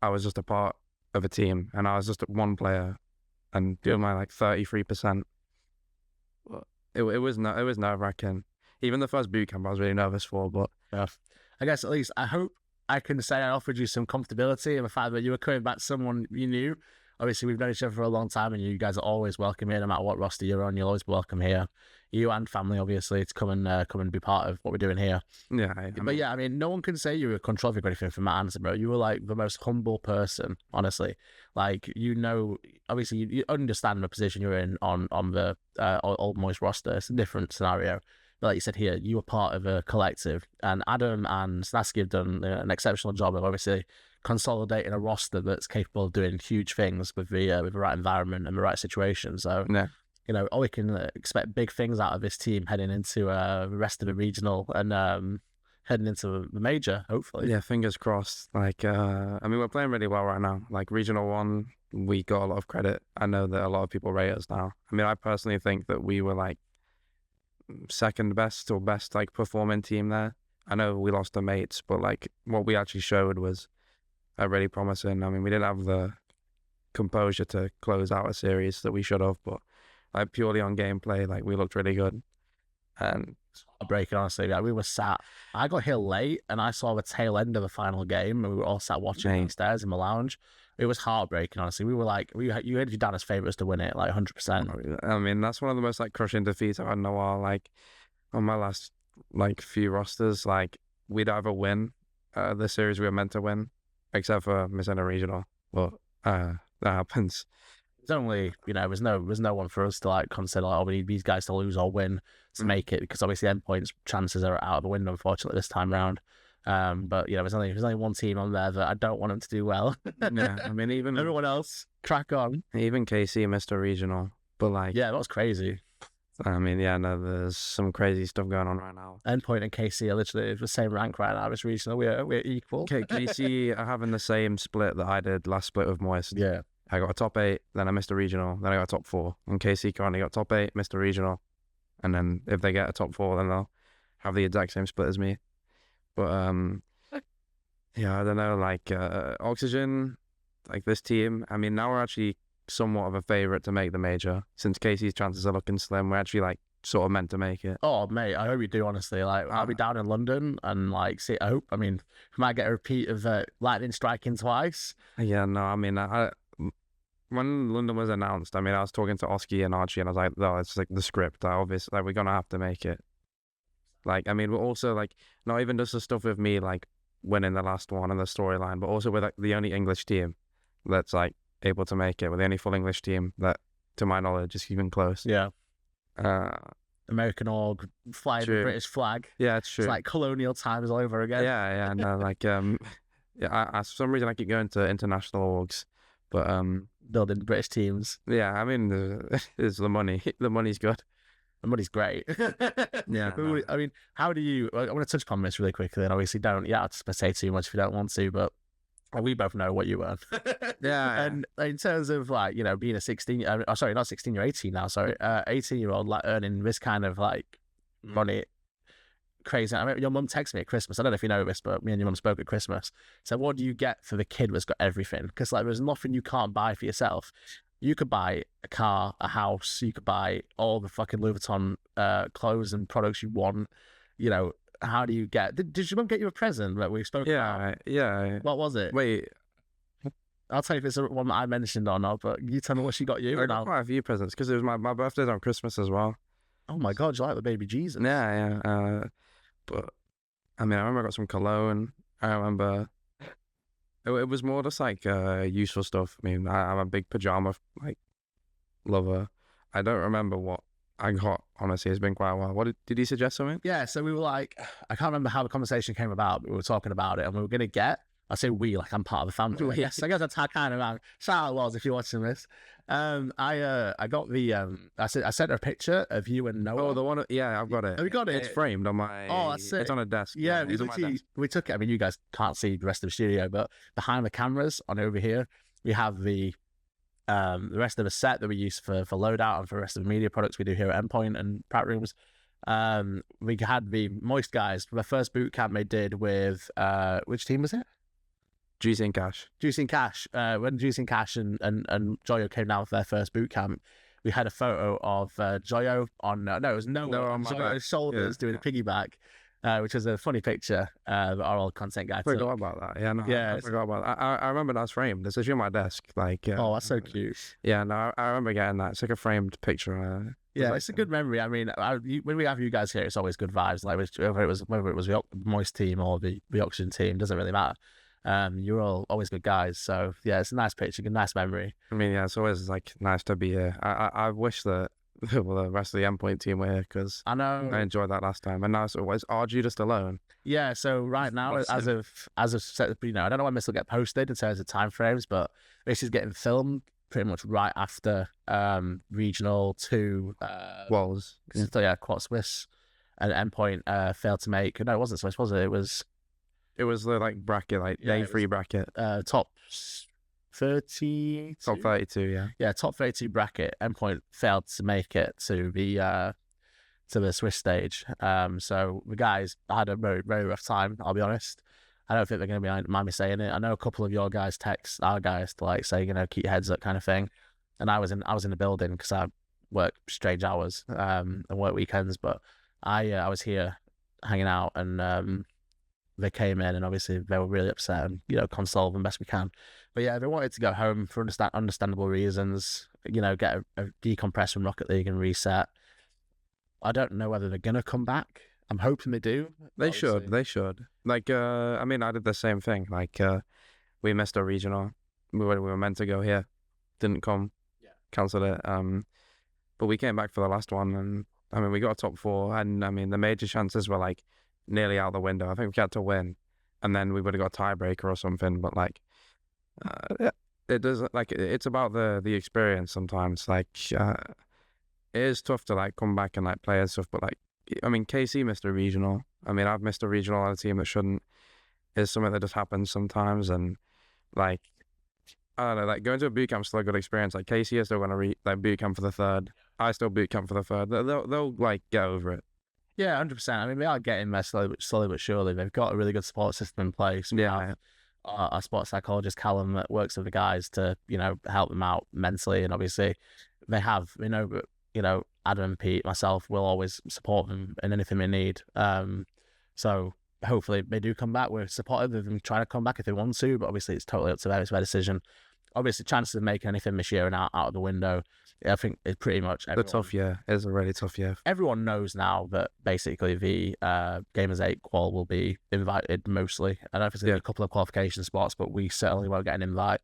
I was just a part of a team and I was just one player and doing my like 33%. It was nerve wracking. Even the first boot camp I was really nervous for, but Yeah. I guess at least I hope I can say I offered you some comfortability and the fact that you were coming back to someone you knew. Obviously, we've known each other for a long time, and you guys are always welcome here, no matter what roster you're on. You'll always be welcome here. You and family, obviously, to come and be part of what we're doing here. yeah. But yeah, I mean, no one can say you were control freak or anything from that answer, bro. You were like the most humble person, honestly. Like, you know, obviously, you understand the position you're in on the Old Moist roster. It's a different scenario. But like you said here, you were part of a collective, and Adam and Snasky have done an exceptional job of obviously consolidating a roster that's capable of doing huge things with the right environment and the right situation. So, Yeah. you know, we can expect big things out of this team heading into the rest of the regional and heading into the major, hopefully. Yeah, fingers crossed. Like, I mean, we're playing really well right now. Like, Regional 1, we got a lot of credit. I know that a lot of people rate us now. I mean, I personally think that we were, like, second best or best, like, performing team there. I know we lost to mates, but, like, what we actually showed was really promising. I mean, we didn't have the composure to close out a series that we should have, but, like, purely on gameplay, like, we looked really good. And Breaking, honestly, like, we were sat. I got here late, and I saw the tail end of the final game, and we were all sat watching downstairs in the lounge. It was heartbreaking, honestly. We were like, you had you down as favourites to win it, like 100%. I mean, that's one of the most like crushing defeats I've had in a while. Like on my last like few rosters, like we'd either win the series we were meant to win, except for missing a regional. But that happens. It's only, you know, there's no one for us to like consider, like, oh, we need these guys to lose or win to make it, because obviously Endpoint's chances are out of the window, unfortunately, this time round. But you know, there's only one team on there that I don't want them to do well. Yeah, I mean, even everyone else crack on. Even KC missed a regional, but like, yeah, that was crazy. I mean, yeah, no, there's some crazy stuff going on right now. Endpoint and KC are literally the same rank right now. This regional, we're equal. KC are having the same split that I did last split with Moist. Yeah. I got a top 8, then I missed a regional, then I got a top 4. And KC currently got top 8, missed a regional. And then if they get a top 4, then they'll have the exact same split as me. But yeah, I don't know, like Oxygen, like this team, I mean, now we're actually somewhat of a favourite to make the major. Since KC's chances are looking slim, we're actually like sort of meant to make it. Oh, mate, I hope you do, honestly. Like, I'll be down in London and like, see, I hope, I mean, we might get a repeat of lightning striking twice. Yeah, no, I mean, when London was announced, I mean, I was talking to Oski and Archie, and I was like, no, it's like the script. Obviously, like, we're going to have to make it. Like, I mean, we're also, like, not even just the stuff with me, like, winning the last one and the storyline, but also we're, like, the only English team that's, like, able to make it. We're the only full English team that, to my knowledge, is even close. Yeah. American org, flying the British flag. Yeah, it's true. It's like colonial times all over again. Yeah, no, like, yeah, for some reason, I keep going to international orgs. But building British teams. Yeah, I mean, it's the money. The money's good. The money's great. Yeah. No. I mean, how do you? I want to touch upon this really quickly, and obviously don't. Yeah, to say too much if you don't want to, but we both know what you earn. Yeah. And in terms of like, you know, being a 16, sorry, not 16, you're 18 now. Sorry, 18-year-old like earning this kind of like money. crazy. I remember your mum texted me at Christmas. I don't know if you know this, but me and your mum spoke at Christmas. So what do you get for the kid that's got everything? Because like there's nothing you can't buy for yourself. You could buy a car, a house. You could buy all the fucking Louis Vuitton clothes and products you want. You know, how do you get? Did your mum get you a present that we spoke about? Yeah. What was it? Wait, I'll tell you if it's the one that I mentioned or not. But you tell me what she got you. I And got I'll... quite a few presents because it was my birthday's on Christmas as well. Oh my God, you like the baby Jesus? Yeah. But I mean, I remember I got some cologne. I remember it was more just like useful stuff. I mean, I'm a big pajama like lover. I don't remember what I got. Honestly, it's been quite a while. What did he suggest something? Yeah, so we were like, I can't remember how the conversation came about, but we were talking about it, and we were gonna get. I say we, like I'm part of the family. Yes, I guess that's how kind of shout out Loz if you're watching this. I got the I sent her a picture of you and Noah. Oh, the one. Yeah, I've got it. Have you got it? It's framed on my. Oh, that's it. It's on a desk. Yeah, it's on my desk. we took it. I mean, you guys can't see the rest of the studio, but behind the cameras on over here, we have the rest of the set that we use for loadout and for the rest of the media products we do here at Endpoint and Pratt Rooms. We had the Moist guys for the first boot camp they did with which team was it? Juicy and Cash. Juicy and Cash. When Juicy and Cash and Joyo came down for their first boot camp, we had a photo of Joyo on it was Noah on Joyo's shoulders doing a piggyback, which was a funny picture that our old content guy I forgot about that. Yeah, no, Yeah, I forgot about that. I remember that's framed. It's actually on my desk. Like, oh, that's so cute. Yeah, no, I remember getting that. It's like a framed picture. Yeah, it's a good memory. I mean, when we have you guys here, it's always good vibes. Like whether it was the Moist team or the Oxygen team, doesn't really matter. You're all always good guys. So yeah, it's a nice picture, a nice memory. I mean, yeah, it's always like nice to be here. I wish that the rest of the Endpoint team were here because I know I enjoyed that last time. And now it's always RG just alone. Yeah. So right now, as of I don't know when this will get posted in terms of timeframes, but this is getting filmed pretty much right after Regional 2 Walls. So yeah, Quad Swiss and Endpoint failed to make. No, it wasn't Swiss, was it? It was the like bracket, like day 3 bracket. Top 30. Top 32, yeah. Yeah, top 32 bracket. Endpoint failed to make it to the Swiss stage. So the guys had a very, very rough time, I'll be honest. I don't think they're going to mind me saying it. I know a couple of your guys text our guys to like say, keep your heads up kind of thing. And I was in the building because I work strange hours and work weekends, but I was here hanging out and they came in and obviously they were really upset and console them best we can. But yeah, they wanted to go home for understandable reasons. Get a decompress from Rocket League and reset. I don't know whether they're gonna come back. I'm hoping they do. They should. Like, I mean, I did the same thing. Like, we missed a regional. We were meant to go here, didn't come. Yeah. Cancelled it. But we came back for the last one, and I mean, we got a top 4, and I mean, the major chances were like nearly out the window. I think we had to win, and then we would have got a tiebreaker or something. But like, it does like it's about the experience sometimes. Like, it is tough to like come back and like play and stuff. But like, I mean, KC missed a regional. I mean, I've missed a regional on a team that shouldn't. It's something that just happens sometimes, and like, I don't know. Like going to a boot camp is still a good experience. Like KC is still going to boot camp for the 3rd. I still boot camp for the 3rd. They'll like get over it. Yeah, 100%. I mean, they are getting there slowly but surely. They've got a really good support system in place. Yeah. Our sports psychologist, Callum, that works with the guys to, help them out mentally. And obviously, they know that, Adam and Pete, myself, will always support them in anything they need. So hopefully they do come back. We're supportive of them trying to come back if they want to, but obviously it's totally up to them. It's their decision. Obviously, chances of making anything this year and out of the window, I think it's pretty much everyone. It's a tough year. It's a really tough year. Everyone knows now that basically the Gamers 8 qual will be invited mostly. I don't know if it's a couple of qualification spots, but we certainly won't get an invite.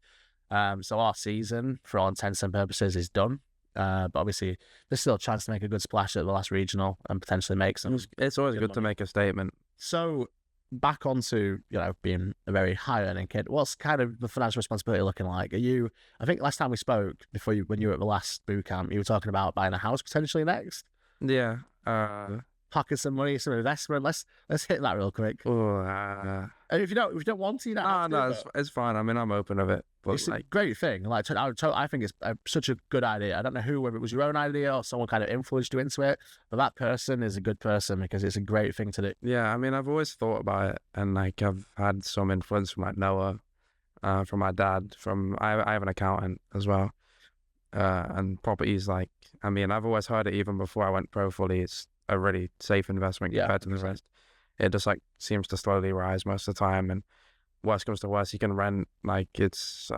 So our season, for all intents and purposes, is done. But obviously, there's still a chance to make a good splash at the last regional and potentially make some. It's always good to make a statement. So back onto being a very high earning kid, what's kind of the financial responsibility looking like? I think last time we spoke when you were at the last boot camp, you were talking about buying a house potentially next. Yeah. pocket some money, some investment? Let's hit that real quick. Oh, And if you don't want to, you don't have to, no, but it's fine. I mean, I'm open of it. But it's a like, great thing. Like, I think it's such a good idea. I don't know who, whether it was your own idea or someone kind of influenced you into it, but that person is a good person because it's a great thing to do. yeah, I mean, I've always thought about it, and like, I've had some influence from like Noah, from my dad, I have an accountant as well, and properties. Like, I mean, I've always heard it even before I went pro fully. It's a really safe investment Yeah, compared to the rest. It just like seems to slowly rise most of the time, and worst comes to worst, you can rent. Like, it's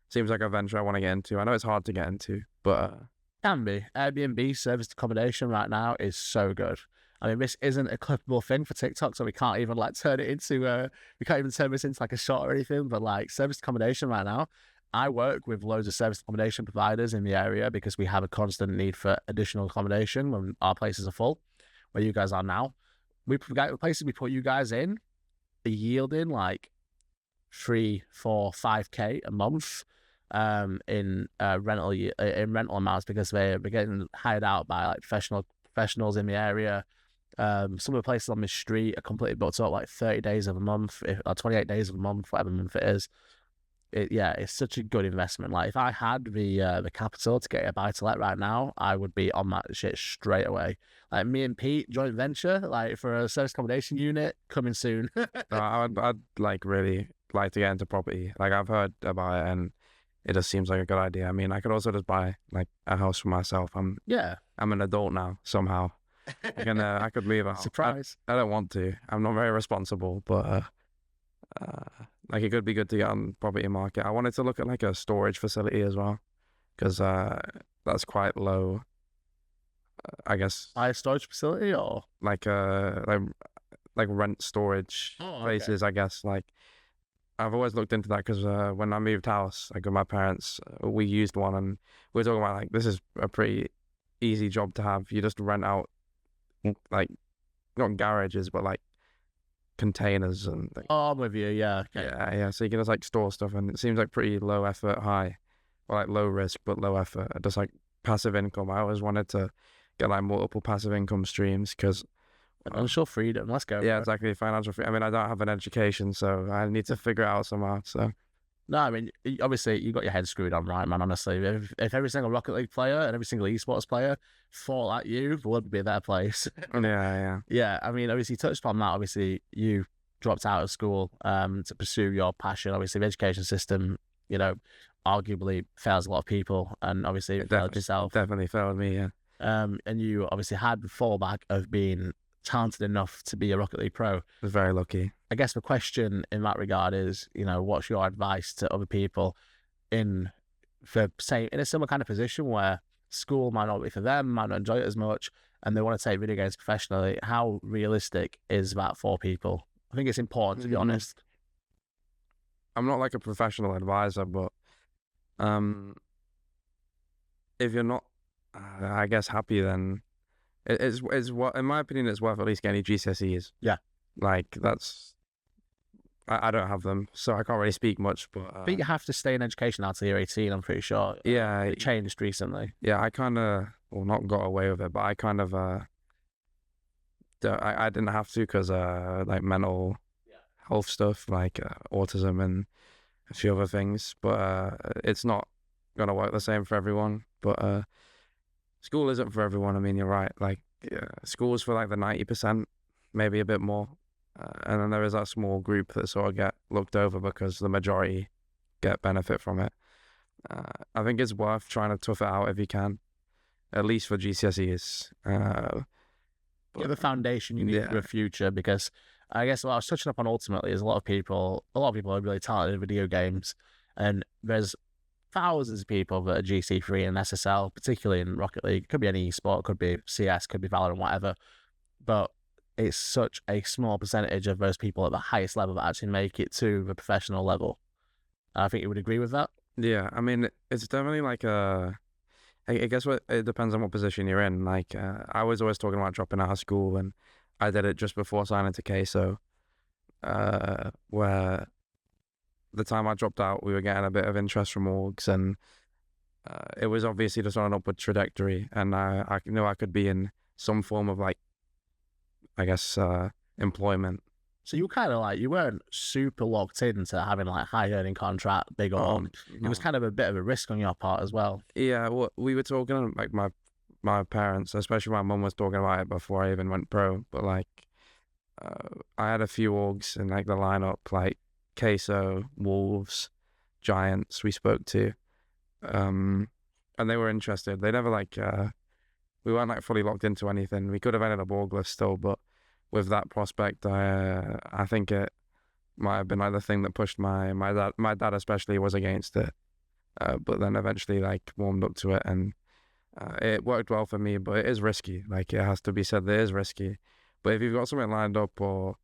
seems like a venture I want to get into. I know it's hard to get into, but Can be. Airbnb serviced accommodation right now is so good. I mean, this isn't a clippable thing for TikTok, so we can't even like turn it into we can't even turn this into like a shot or anything. But like serviced accommodation right now, I work with loads of serviced accommodation providers in the area because we have a constant need for additional accommodation when our places are full, where you guys are now. We provide the places we put you guys in are yielding like 3, 4, 5K a month in rental amounts because they're getting hired out by like professionals in the area. Some of the places on this street are completely booked up like 30 days of a month, or 28 days of a month, whatever month it is. It's such a good investment. Like if I had the capital to get a buy to let right now, I would be on that shit straight away. Like me and Pete, joint venture, like for a service accommodation unit coming soon. I'd like really like to get into property. Like, I've heard about it, and it just seems like a good idea. I mean, I could also just buy like a house for myself. I'm an adult now somehow. I could leave a house. Surprise. I don't want to. I'm not very responsible, but like, it could be good to get on the property market. I wanted to look at like a storage facility as well, because that's quite low. I guess High storage facility or like rent storage places. I guess like I've always looked into that because when I moved house, like with my parents, we used one, and we were talking about like this is a pretty easy job to have. You just rent out like not garages, but like containers and like, I'm with you, yeah. Okay. yeah. So you can just like store stuff, and it seems like pretty low effort, high, or like low risk but low effort. Just like passive income. I always wanted to get like multiple passive income streams because Financial freedom. Let's go. yeah, bro. exactly. Financial free. I mean, I don't have an education, so I need to figure it out somehow. So No, I mean, obviously, you got your head screwed on, right, man? Honestly, if every single Rocket League player and every single esports player thought like you, the world would be a better place. yeah. Yeah, I mean, obviously, you touched upon that. Obviously, you dropped out of school to pursue your passion. Obviously, the education system, arguably fails a lot of people, and obviously, it failed yourself. Definitely failed me. Yeah. And you obviously had the fallback of being talented enough to be a Rocket League pro. I was very lucky. I guess the question in that regard is, what's your advice to other people in a similar kind of position where school might not be for them, might not enjoy it as much, and they want to take video games professionally? How realistic is that for people? I think it's important, to be honest. I'm not like a professional advisor, but if you're not, I guess, happy, then it's what, in my opinion, it's worth at least getting GCSEs. Yeah. Like that's, I don't have them, so I can't really speak much. But you have to stay in education until you're 18, I'm pretty sure. Yeah. It changed recently. Yeah, I kind of, well, not got away with it, but I kind of, I didn't have to because like mental health stuff, like autism and a few other things. But it's not gonna work the same for everyone. But school isn't for everyone. I mean, you're right. Like school's for like the 90%, maybe a bit more. And then there is that small group that sort of get looked over because the majority get benefit from it. I think it's worth trying to tough it out if you can, at least for GCSEs. Get the foundation you need for the future, because I guess what I was touching upon ultimately is a lot of people are really talented in video games, and there's thousands of people that are GC3 and SSL, particularly in Rocket League. It could be any esport, could be CS, could be Valorant, whatever. But it's such a small percentage of those people at the highest level that actually make it to the professional level. I think you would agree with that. Yeah, I mean, it's definitely like I guess it depends on what position you're in. Like, I was always talking about dropping out of school, and I did it just before signing to KCorp, where the time I dropped out, we were getting a bit of interest from orgs, and it was obviously just on an upward trajectory, and I knew I could be in some form of like I guess, employment. So you were kind of like, you weren't super locked into having like high earning contract, big org. It was kind of a bit of a risk on your part as well. Yeah, well, we were talking, like, my parents, especially my mum was talking about it before I even went pro, but like, I had a few orgs in like the lineup, like Queso, Wolves, Giants we spoke to, and they were interested. They never like, we weren't like fully locked into anything. We could have ended up orgless still, but with that prospect, I think it might have been like the thing that pushed my dad especially was against it, but then eventually like warmed up to it, and it worked well for me. But it is risky, like it has to be said, it is risky. But if you've got something lined up, or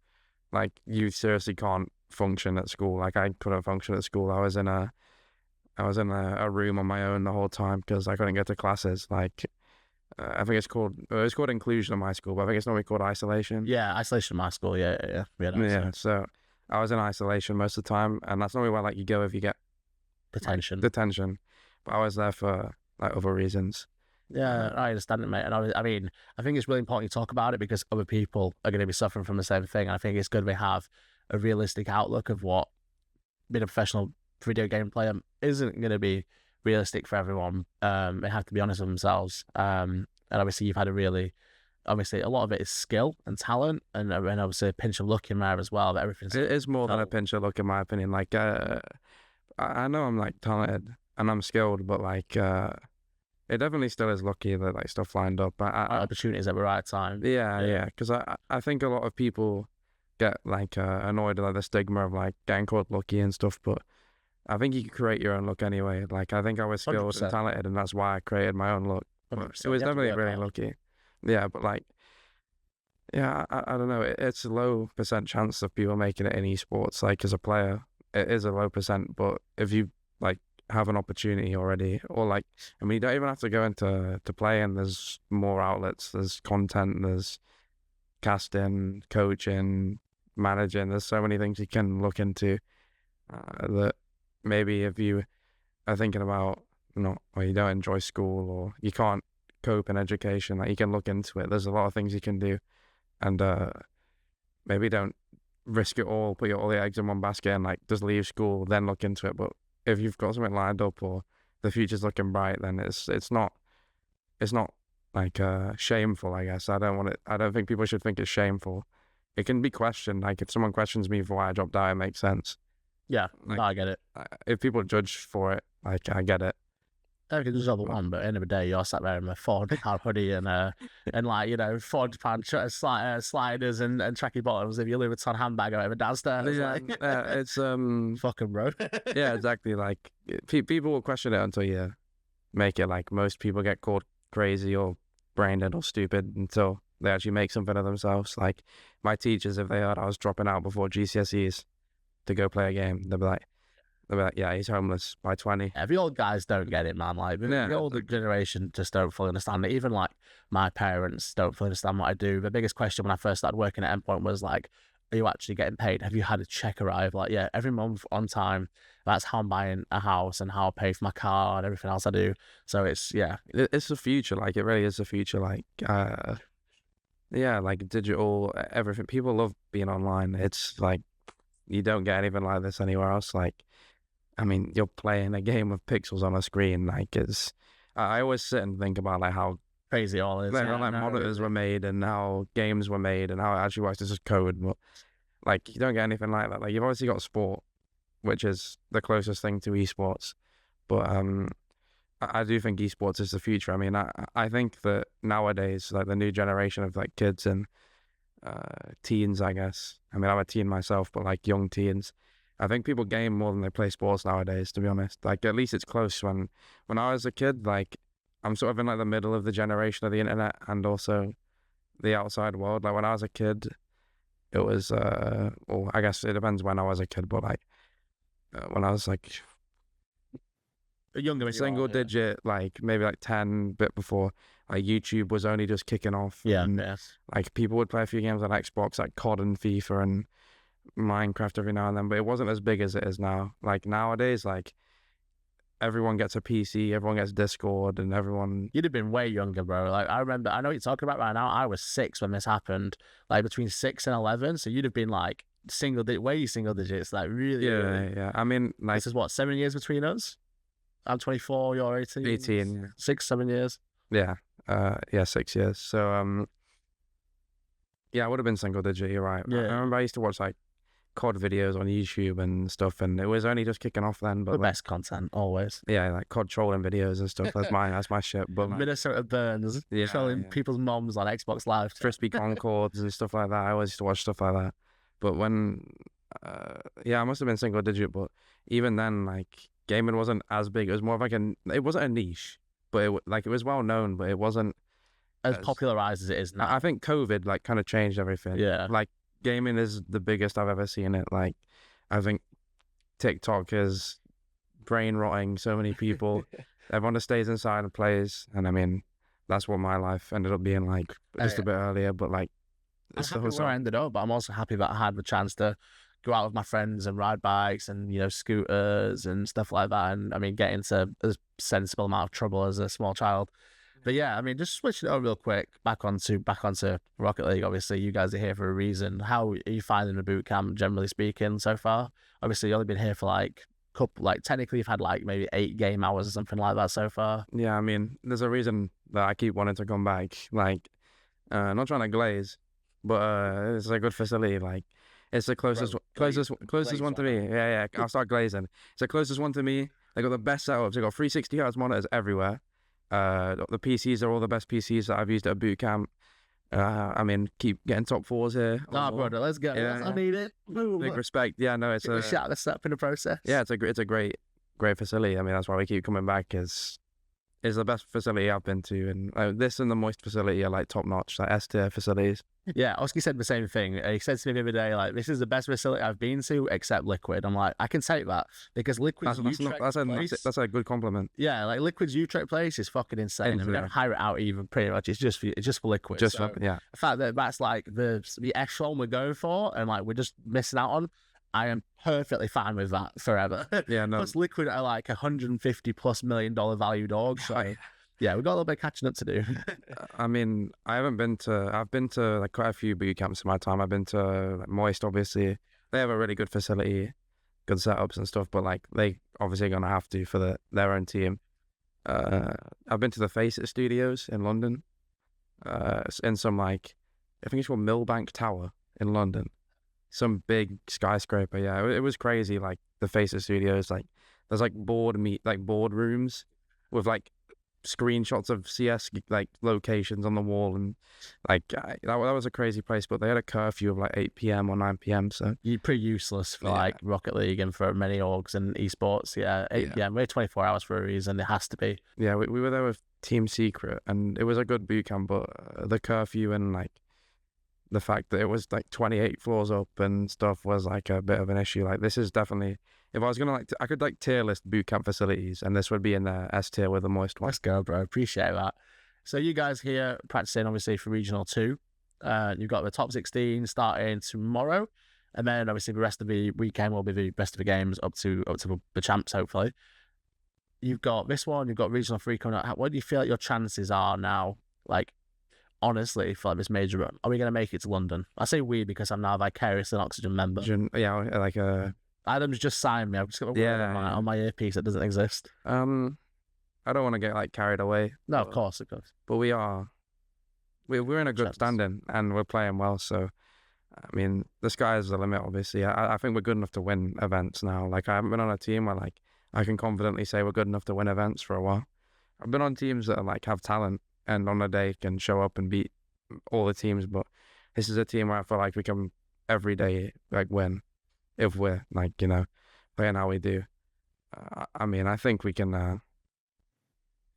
like you seriously can't function at school, like I couldn't function at school. I was in a room on my own the whole time because I couldn't get to classes. Like, I think it's called inclusion in my school, but I think it's normally called isolation. Yeah, isolation in my school. Yeah. Yeah. So I was in isolation most of the time, and that's normally where like you go if you get Detention. detention. But I was there for like other reasons. Yeah, I understand it, mate. And I mean, I think it's really important you talk about it because other people are going to be suffering from the same thing. And I think it's good we have a realistic outlook of what being a professional video game player isn't going to be realistic for everyone. They have to be honest with themselves. And obviously, you've had obviously, a lot of it is skill and talent, and obviously a pinch of luck in there as well. But everything's It is more than a pinch of luck, in my opinion. Like, I know I'm like talented and I'm skilled, but like, it definitely still is lucky that like stuff lined up. Opportunities at the right time. Yeah. Because I think a lot of people get like annoyed at like the stigma of like getting called lucky and stuff, but I think you can create your own luck anyway. Like, I think I was skilled 100%. and talented, and that's why I created my own luck. But 100%. it was You have to definitely work really hard. lucky. Yeah, but like, yeah, I don't know. It's a low percent chance of people making it in esports. Like, as a player, it is a low percent. But if you like have an opportunity already, or like, I mean, you don't even have to go into playing. There's more outlets. There's content. There's casting, coaching, managing. There's so many things you can look into that maybe if you are thinking about or you don't enjoy school, or you can't cope in education, like you can look into it. There's a lot of things you can do, and maybe don't risk it all, put all the eggs in one basket, and like just leave school, then look into it. But if you've got something lined up or the future's looking bright, then it's not like shameful, I guess. I don't think people should think it's shameful. It can be questioned. Like, if someone questions me for why I dropped out, it makes sense. Yeah, Like, no, I get it. If people judge for it, like, I get it. Everything's just all the one, but at the end of the day, you're sat there in a £400 hoodie and like, £400 sliders and tracky bottoms if you Louis Vuitton handbag or whatever downstairs. Yeah, Like, it's fucking road. yeah, exactly. Like, people will question it until you make it. Like, most people get called crazy or brain dead or stupid until they actually make something of themselves. Like, my teachers, if they heard I was dropping out before GCSEs to go play a game, they'll be like, yeah, he's homeless by 20. Yeah, the old guys don't get it, man. Like, the older generation just don't fully understand it. Even like my parents don't fully understand what I do. The biggest question when I first started working at Endpoint was like, are you actually getting paid? Have you had a check arrive? Like, yeah, every month on time. That's how I'm buying a house and how I pay for my car and everything else I do. So it's the future. Like, it really is the future. Like, yeah, like digital, everything. People love being online. It's like, you don't get anything like this anywhere else. Like, I mean, you're playing a game of pixels on a screen. Like, I always sit and think about like how crazy all is. monitors were made and how games were made and how it actually works. This is code, but like, you don't get anything like that. Like, you've obviously got sport, which is the closest thing to esports, but I do think esports is the future. I mean, I think that nowadays, like the new generation of like kids and teens, I guess. I mean, I'm a teen myself, but like young teens, I think people game more than they play sports nowadays, to be honest. Like, at least it's close. When I was a kid, like, I'm sort of in like the middle of the generation of the internet and also the outside world. Like, when I was a kid, it was well, I guess it depends when I was a kid, but like when I was like younger, single digit, like maybe like 10 bit before, like YouTube was only just kicking off. And, like, people would play a few games on Xbox, like COD and FIFA and Minecraft every now and then, but it wasn't as big as it is now. Like, nowadays, like, everyone gets a PC, everyone gets Discord, and everyone. You'd have been way younger, bro. Like, I remember, I know what you're talking about right now. I was 6 when this happened, like between 6 and 11. So you'd have been like way single digits, like really. Yeah. I mean, like, this is what, 7 years between us? I'm 24, you're 18. 18, yeah. 6-7 years. Yeah. 6 years. So, yeah, I would have been single digit, you're right. Yeah. I remember I used to watch like COD videos on YouTube and stuff, and it was only just kicking off then. But The best content, always. yeah, like COD trolling videos and stuff. That's my shit. But like, Minnesota Burns, trolling people's moms on Xbox Live. Crispy Concords and stuff like that. I always used to watch stuff like that. But when, I must have been single digit. But even then, like, gaming wasn't as big. It was more of like it wasn't a niche, but it was well known, but it wasn't as popularized as it is now. I think COVID like kind of changed everything. Yeah. Like, gaming is the biggest I've ever seen it. Like, I think TikTok is brain rotting so many people. Everyone just stays inside and plays. And I mean, that's what my life ended up being like, just a bit earlier. But like, I'm happy where I ended up, but I'm also happy that I had the chance to go out with my friends and ride bikes and, you know, scooters and stuff like that. And I mean, get into a sensible amount of trouble as a small child. But yeah, I mean, just switching it over real quick, back onto Rocket League. Obviously, you guys are here for a reason. How are you finding the boot camp, generally speaking, so far? Obviously, you've only been here for technically you've had like maybe 8 game hours or something like that so far. Yeah, I mean, there's a reason that I keep wanting to come back. Like, not trying to glaze, but it's a good facility. Like, it's the closest one to me. Yeah. I'll start glazing. It's the closest one to me. They got the best setups. They got 360 hertz monitors everywhere. The PCs are all the best PCs that I've used at a boot camp. I mean, keep getting top 4s here. Nah, brother, let's go. Yeah. I need it. Big respect. Yeah, no, it's a shout that's up in the process. Yeah, it's a great facility. I mean, that's why we keep coming back. Is the best facility I've been to, and this and the Moist facility are like top notch, like S-tier facilities. Yeah, Oski said the same thing. He said to me the other day, like, this is the best facility I've been to except Liquid. I'm like, I can take that because Liquid's that's a good compliment. Yeah, like Liquid's Utrecht place is fucking insane. I mean, don't hire it out even pretty much. It's just for Liquid. The fact that that's like the echelon we're going for, and like we're just missing out on. I am perfectly fine with that forever. Yeah, no. Plus, Liquid are like $150+ million value dogs. So, yeah, we've got a little bit of catching up to do. I mean, I've been to like quite a few boot camps in my time. I've been to like, Moist, obviously. They have a really good facility, good setups and stuff, but like they obviously going to have to for their own team. I've been to the Face It Studios in London, in some like, I think it's called Millbank Tower in London. Some big skyscraper, yeah. It was crazy. Like the Face It Studios, like there's like board rooms with like screenshots of CS like locations on the wall, and like that was a crazy place. But they had a curfew of like 8 p.m. or 9 p.m. So you're pretty useless for like Rocket League and for many orgs and esports. Yeah, 8 p.m. We're 24 hours for a reason. It has to be. Yeah, we were there with Team Secret, and it was a good boot camp, but the curfew and like the fact that it was like 28 floors up and stuff was like a bit of an issue. Like, this is definitely, if I was gonna like, I could like tier list boot camp facilities, and this would be in the S tier with the Moist one. Let's go, bro. Appreciate that. So you guys here practicing obviously for Regional 2. You've got the top 16 starting tomorrow, and then obviously the rest of the weekend will be the rest of the games up to the champs hopefully. You've got this one. You've got Regional 3 coming out. What do you feel like your chances are now? Like, honestly, for like this major run, are we going to make it to London? I say we because I'm now a vicarious and Oxygen member. Yeah, like Adam's just signed me. I've just got a word on my earpiece that doesn't exist. I don't want to get like carried away. No, of course. But we're in a good standing and we're playing well. So, I mean, the sky's the limit. Obviously, I think we're good enough to win events now. Like, I haven't been on a team where like I can confidently say we're good enough to win events for a while. I've been on teams that like have talent and on a day can show up and beat all the teams, but this is a team where I feel like we can every day like win if we're like, you know, playing how we do. I mean, I think we can.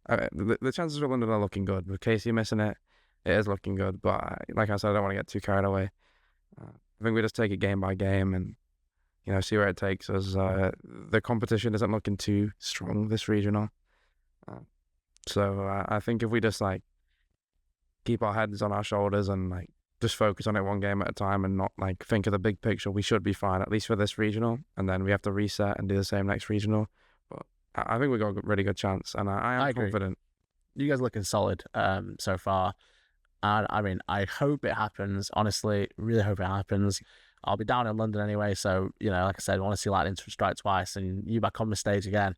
The chances for London are looking good. With Casey missing it is looking good. But like I said, I don't want to get too carried away. I think we just take it game by game and, you know, see where it takes us. The competition isn't looking too strong this regional. So I think if we just like keep our heads on our shoulders and like just focus on it one game at a time and not like think of the big picture, we should be fine, at least for this regional. And then we have to reset and do the same next regional. But I think we got a really good chance, and I am agree. confident. You guys are looking solid so far. And I mean, I hope it happens. Honestly, really hope it happens. I'll be down in London anyway, so like I said, I want to see Lightning strike twice and you back on the stage again.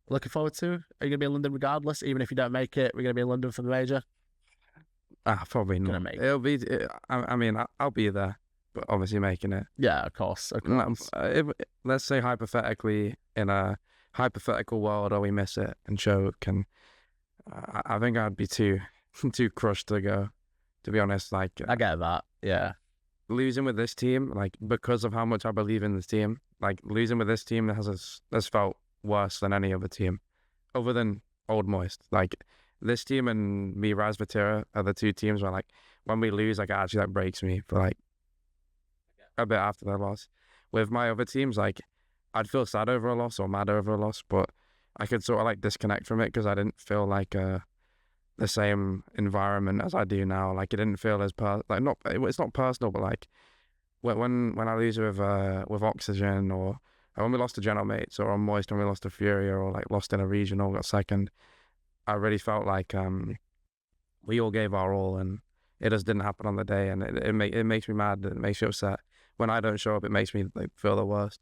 Looking forward to. Are you gonna be in London regardless? Even if you don't make it, we're gonna be in London for the major. Probably not. Gonna make it. It'll be. I mean, I'll be there, but obviously making it. Yeah, of course. Let's say hypothetically, in a hypothetical world, or we miss it and Joe can. I think I'd be too crushed to go. To be honest, like I get that. Yeah. Losing with this team, like because of how much I believe in this team, like losing with this team has felt worse than any other team, other than Old Moist. Like this team and me, Raz Vatira, are the two teams where like when we lose, like actually that breaks me for like a bit after the loss. With my other teams, like I'd feel sad over a loss or mad over a loss, but I could sort of like disconnect from it because I didn't feel like the same environment as I do now. Like it didn't feel as it's not personal, but like when I lose with Oxygen, or when we lost to General Mates, or on Moist when we lost to Fury, or like lost in a regional, got second, I really felt like we all gave our all, and it just didn't happen on the day, and it makes me mad. It makes me upset. When I don't show up, it makes me like feel the worst.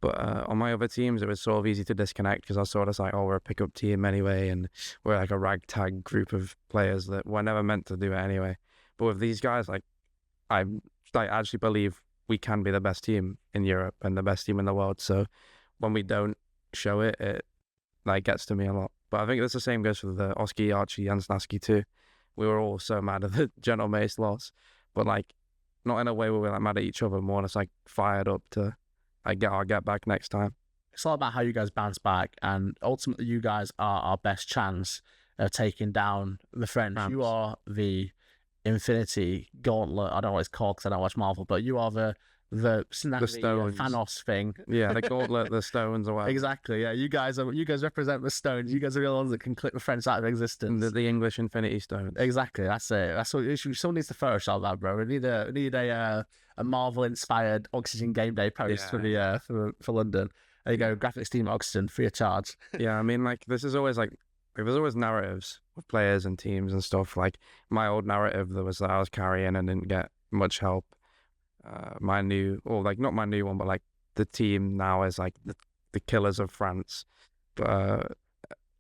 But on my other teams, it was sort of easy to disconnect because I was sort of like, oh, we're a pickup team anyway, and we're like a ragtag group of players that were never meant to do it anyway. But with these guys, like I actually believe we can be the best team in Europe and the best team in the world. So when we don't show it, it like gets to me a lot. But I think that's the same goes for the Oski, Archie, and Snasky too. We were all so mad at the General Mace loss, but like not in a way where we're like mad at each other, more just like fired up to get back next time. It's all about how you guys bounce back, and ultimately you guys are our best chance of taking down the French. You are the Infinity Gauntlet. I don't know what it's called because I don't watch Marvel, but you are the stones. Thanos thing. Yeah, the gauntlet, the stones, or whatever. Exactly. Yeah, you guys represent the stones. You guys are the ones that can click the French out of existence. The English Infinity Stones. Exactly. That's it. That's what someone needs to Photoshop that, bro. We need a Marvel inspired Oxygen game day post for London. There you go. Graphics team Oxygen free of charge. Yeah, I mean, like this is always like there's always narratives with players and teams and stuff. Like my old narrative that was that I was carrying and didn't get much help. Not my new one, but like the team now is like the killers of France. But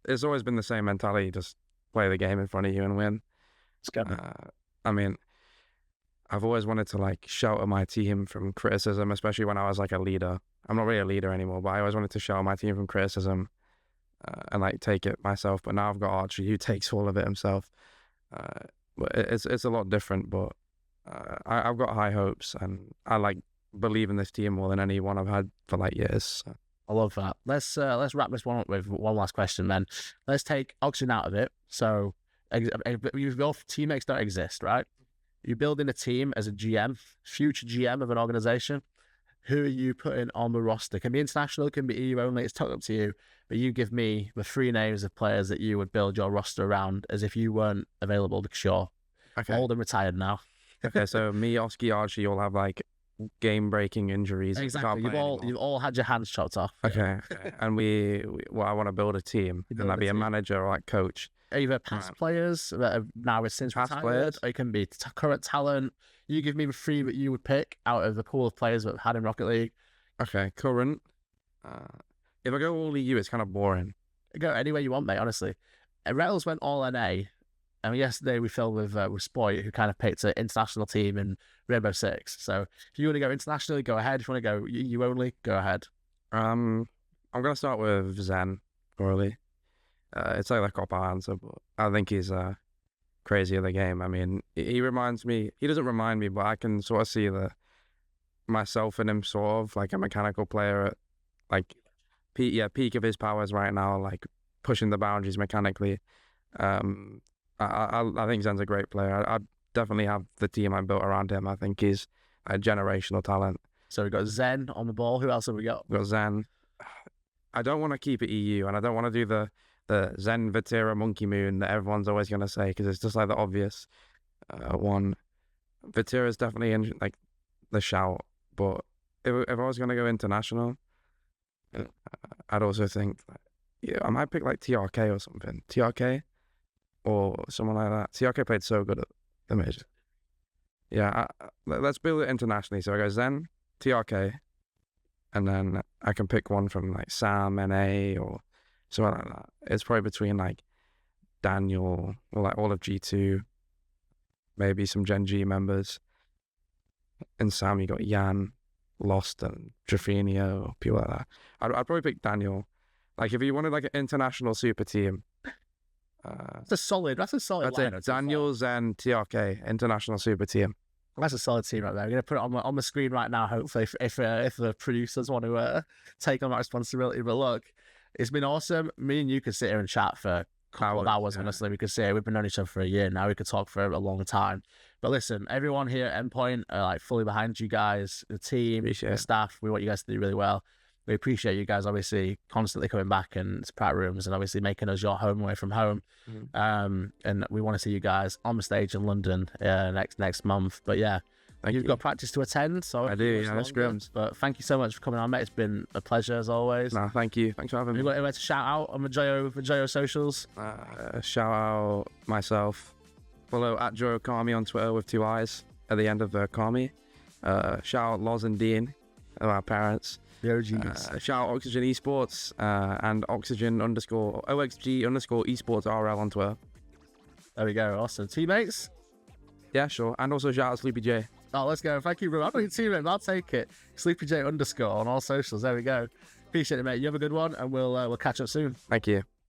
it's always been the same mentality: just play the game in front of you and win. It's good. I mean, I've always wanted to like shelter my team from criticism, especially when I was like a leader. I'm not really a leader anymore, but I always wanted to shelter my team from criticism and like take it myself. But now I've got Archie who takes all of it himself. But it's a lot different, but. I've got high hopes, and I like believe in this team more than any one I've had for like years. So. I love that. Let's wrap this one up with one last question then. Let's take Oxygen out of it. So your teammates don't exist, right? You're building a team as a GM, future GM of an organization. Who are you putting on the roster? Can be international, can be EU only. It's totally up to you. But you give me the 3 names of players that you would build your roster around as if you weren't available because you're old and retired now. Okay, so me, Oski, Archie, you'll have like game-breaking injuries. Exactly. You've all had your hands chopped off. Okay. And I want to build a team, and that'd be a manager or like coach. Either past players that have now since past retired, players, or it can be current talent. You give me the 3 that you would pick out of the pool of players that have had in Rocket League. Okay, current. If I go all EU, it's kind of boring. Go anywhere you want, mate. Honestly, Reynolds went all NA. And yesterday we filled with Spoy, who kind of picked an international team in Rainbow Six. So if you want to go internationally, go ahead. If you want to go EU only, go ahead. I'm gonna start with Zen, probably. It's like the cop-out answer, but I think he's crazy of the game. I mean, he doesn't remind me, but I can sort of see myself in him, sort of like a mechanical player at like peak of his powers right now, like pushing the boundaries mechanically. I think Zen's a great player. I'd definitely have the team I built around him. I think he's a generational talent. So we've got Zen on the ball. Who else have we got? We've got Zen. I don't want to keep it EU, and I don't want to do the Zen Vatira Monkey Moon that everyone's always going to say, because it's just like the obvious one. Vatira's definitely in like the shout, but if I was going to go international, I'd also think, I might pick like TRK or something. TRK or someone like that. TRK played so good at the major. Yeah, let's build it internationally. So I go Zen, TRK, and then I can pick one from like Sam, NA, or something like that. It's probably between like Daniel or like all of G2, maybe some Gen G members. And Sam, you got Jan, Lost, and Trafinio, people like that. I'd probably pick Daniel. Like if you wanted like an international super team, That's a solid I'd say lineup. Daniel, Zen, TRK, international super team. That's a solid team right there. I'm going to put it on the screen right now, hopefully, if the producers want to take on that responsibility. But look, it's been awesome. Me and you could sit here and chat for a couple of hours, honestly. We could say we've been known each other for a year now. We could talk for a long time. But listen, everyone here at Endpoint are like fully behind you guys, the team, the staff. We want you guys to do really well. We appreciate you guys obviously constantly coming back and practice rooms and obviously making us your home away from home. And we want to see you guys on the stage in London next month. But yeah, you've got practice to attend, so I do. Yeah, scrims. But thank you so much for coming on, mate. It's been a pleasure as always. No, thank you. Thanks for having me. You got anywhere to shout out on the Joyo socials? Shout out myself. Follow at Joyo Kami on Twitter with 2 eyes at the end of the Kami. Shout out Loz and Dean, our parents. Shout out Oxygen Esports and Oxygen_OXG_esports RL on Twitter. There we go. Awesome. Teammates? Yeah, sure. And also shout out Sloopy J. Oh, let's go. Thank you, bro. I'm not your teammate, I'll take it. Sloopy J_ on all socials. There we go. Appreciate it, mate. You have a good one, and we'll catch up soon. Thank you.